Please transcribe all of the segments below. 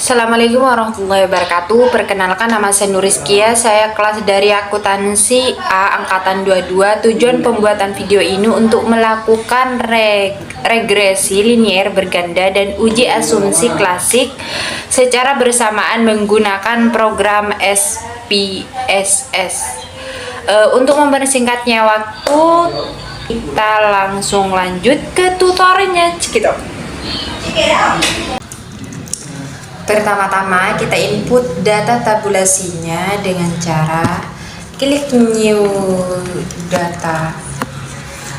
Assalamualaikum warahmatullahi wabarakatuh. Perkenalkan, nama saya Nuriskia. Saya kelas dari akuntansi A angkatan 22. Tujuan pembuatan video ini untuk melakukan regresi linier berganda dan uji asumsi klasik secara bersamaan menggunakan program SPSS. Untuk mempersingkatnya waktu, kita langsung lanjut ke tutorialnya. Cekidot. Pertama-tama kita input data tabulasinya dengan cara klik new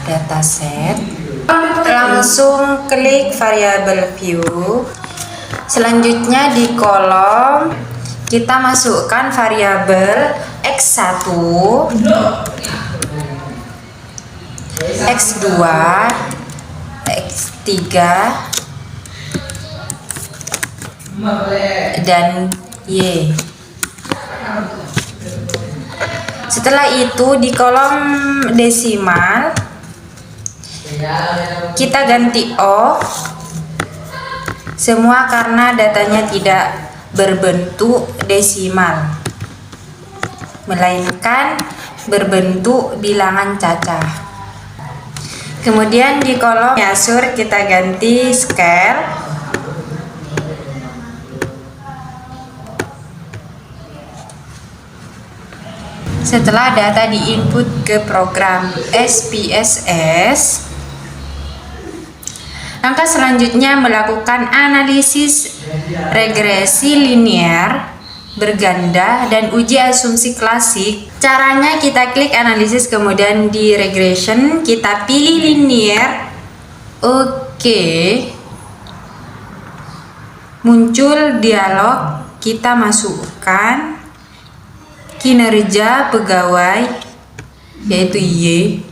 dataset, langsung klik variable view. Selanjutnya di kolom kita masukkan variabel x1, x2, x3 dan Y. Setelah itu di kolom desimal kita ganti O semua karena datanya tidak berbentuk desimal melainkan berbentuk bilangan cacah. Kemudian di kolom measure kita ganti scale. Setelah data diinput ke program SPSS, langkah selanjutnya melakukan analisis regresi linier berganda dan uji asumsi klasik. Caranya kita klik analisis, kemudian di regression kita pilih linier. Oke. Muncul dialog, kita masukkan kinerja pegawai yaitu Y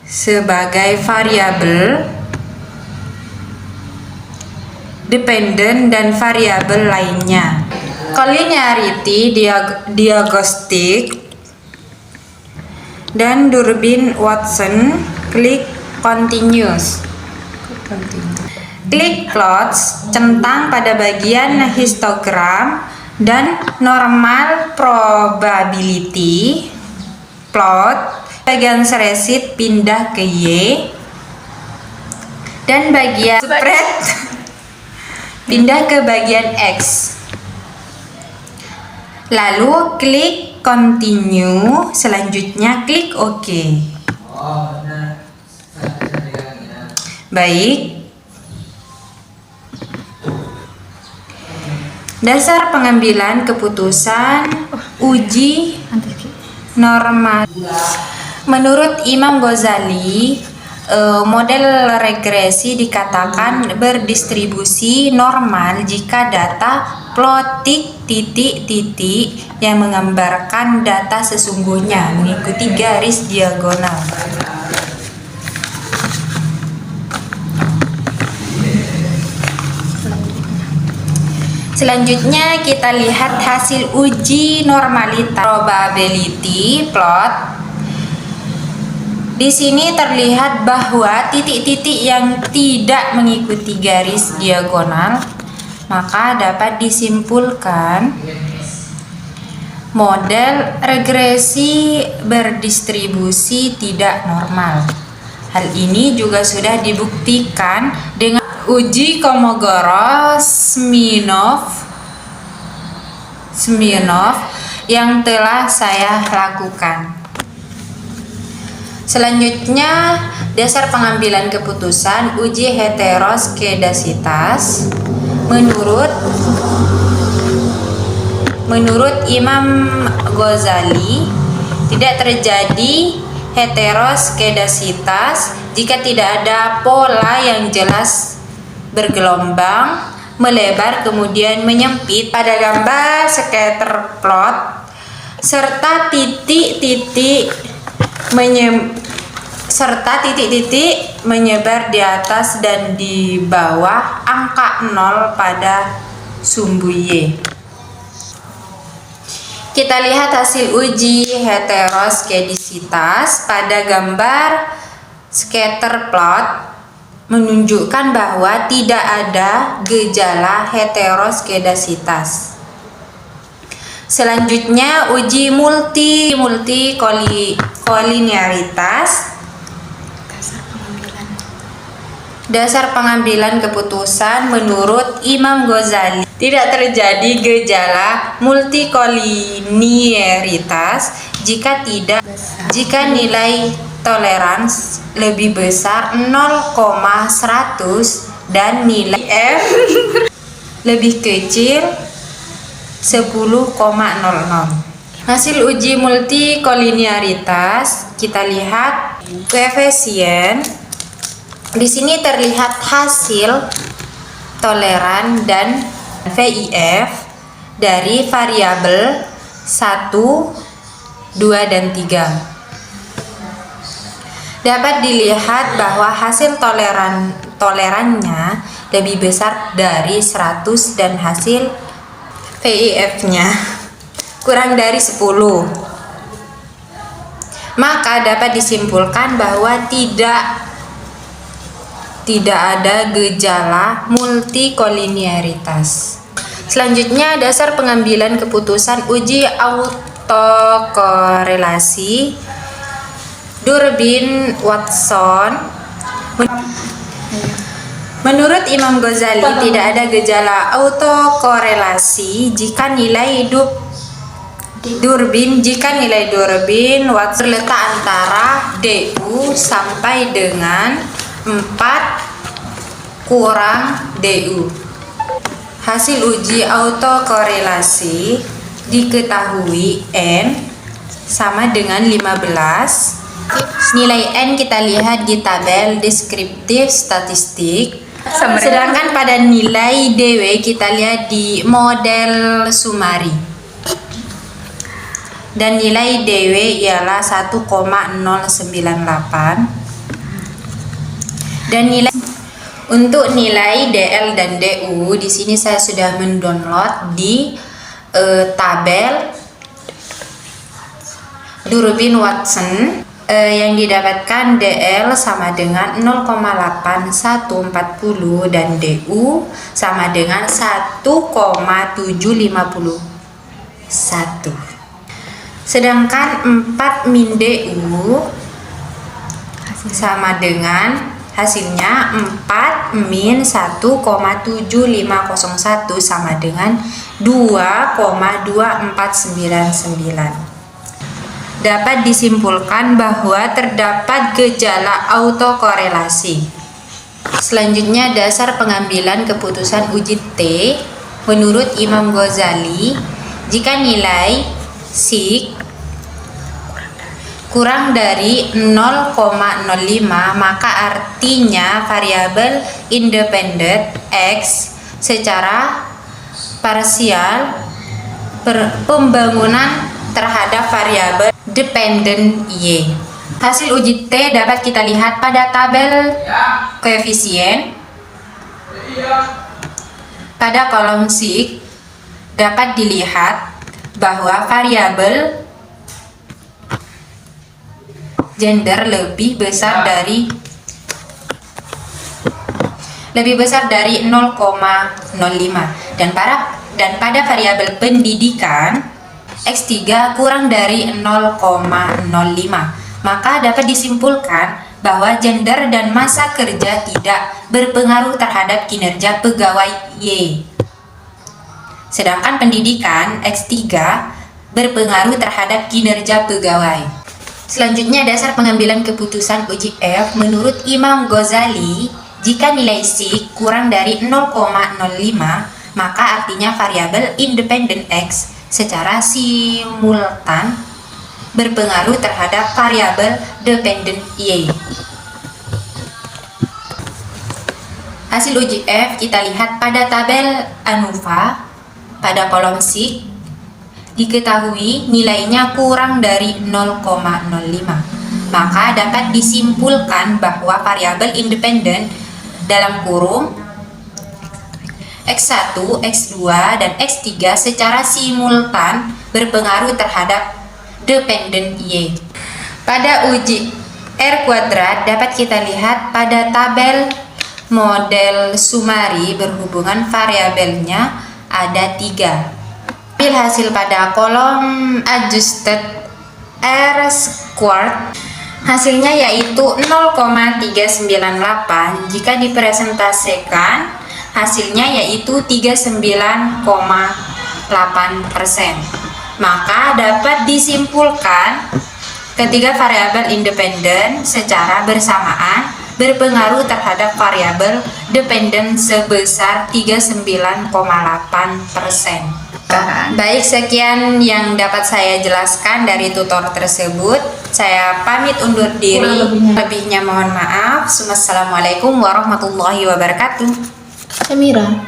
sebagai variabel dependen dan variabel lainnya. Collinearity, diagnostik, dan Durbin Watson. Klik continuous. Klik plots, centang pada bagian histogram dan normal probability plot. Bagian spreadsheet pindah ke Y dan bagian spread pindah ke bagian X. Lalu klik continue, selanjutnya klik OK. Baik. Dasar pengambilan keputusan uji normal. Menurut Imam Ghazali, model regresi dikatakan berdistribusi normal jika data plotik titik-titik yang menggambarkan data sesungguhnya mengikuti garis diagonal. Selanjutnya kita lihat hasil uji normalitas probability plot. Di sini terlihat bahwa titik-titik yang tidak mengikuti garis diagonal, maka dapat disimpulkan model regresi berdistribusi tidak normal. Hal ini juga sudah dibuktikan dengan uji Kolmogorov-Smirnov yang telah saya lakukan. Selanjutnya, dasar pengambilan keputusan uji heteroskedasitas. Menurut Imam Ghazali, tidak terjadi heteroskedasitas jika tidak ada pola yang jelas bergelombang, melebar, kemudian menyempit pada gambar scatter plot, serta titik-titik menyebar di atas dan di bawah angka 0 pada sumbu Y. Kita lihat hasil uji heteroskedasitas pada gambar scatter plot. menunjukkan bahwa tidak ada gejala heteroskedasitas. Selanjutnya uji multikolinearitas. Dasar pengambilan keputusan menurut Imam Ghazali, tidak terjadi gejala multikolinearitas jika nilai tolerans lebih besar 0,100 dan nilai F lebih kecil 10,00. Hasil uji multikolinearitas, kita lihat koefisien. Di sini terlihat hasil toleran dan VIF dari variabel 1, 2, dan 3. Dapat dilihat bahwa hasil tolerannya lebih besar dari 100 dan hasil VIF-nya kurang dari 10. Maka dapat disimpulkan bahwa tidak ada gejala multikolinearitas. Selanjutnya, dasar pengambilan keputusan uji autokorelasi Durbin-Watson. Menurut Imam Ghazali, tidak ada gejala autokorelasi jika nilai Durbin Watson terletak antara DU sampai dengan 4 kurang DU. Hasil uji autokorelasi diketahui N sama dengan 15. Nilai N kita lihat di tabel deskriptif statistik. Sedangkan pada nilai DW kita lihat di model sumari. Dan nilai DW ialah 1,098. Dan untuk nilai DL dan DU di sini saya sudah mendownload di tabel Durbin-Watson yang didapatkan DL sama dengan 0,8140 dan DU sama dengan 1,751. Sedangkan 4 min DU sama dengan hasilnya 4 min 1,7501 sama dengan 2,2499. Dapat disimpulkan bahwa terdapat gejala autokorelasi. Selanjutnya, dasar pengambilan keputusan uji T menurut Imam Ghazali, jika nilai SIK kurang dari 0,05 maka artinya variabel independen X secara parsial pembangunan terhadap variabel dependen Y. Hasil uji T dapat kita lihat pada tabel koefisien. Pada kolom SIK dapat dilihat bahwa variabel gender lebih besar dari 0,05 dan pada variabel pendidikan X3 kurang dari 0,05. Maka dapat disimpulkan bahwa gender dan masa kerja tidak berpengaruh terhadap kinerja pegawai Y. Sedangkan pendidikan X3 berpengaruh terhadap kinerja pegawai. Selanjutnya, dasar pengambilan keputusan uji F menurut Imam Ghazali, jika nilai SIK kurang dari 0,05 maka artinya variabel independen X secara simultan berpengaruh terhadap variabel dependen Y. Hasil uji F kita lihat pada tabel ANUVA. Pada kolom SIK diketahui nilainya kurang dari 0,05. Maka dapat disimpulkan bahwa variabel independen dalam kurung X1, X2, dan X3 secara simultan berpengaruh terhadap dependen Y. Pada uji R kuadrat dapat kita lihat pada tabel Model summary berhubungan variabelnya ada 3. Ambil hasil pada kolom adjusted R squared, hasilnya yaitu 0,398. Jika dipresentasikan, hasilnya yaitu 39,8%. Maka dapat disimpulkan ketiga variabel independen secara bersamaan berpengaruh terhadap variabel dependen sebesar 39,8%. Baik, sekian yang dapat saya jelaskan dari tutor tersebut. Saya pamit undur diri. Lebihnya mohon maaf. Wassalamualaikum warahmatullahi wabarakatuh. Samira.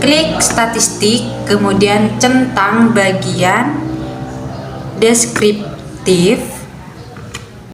klik statistik, kemudian centang bagian deskriptif.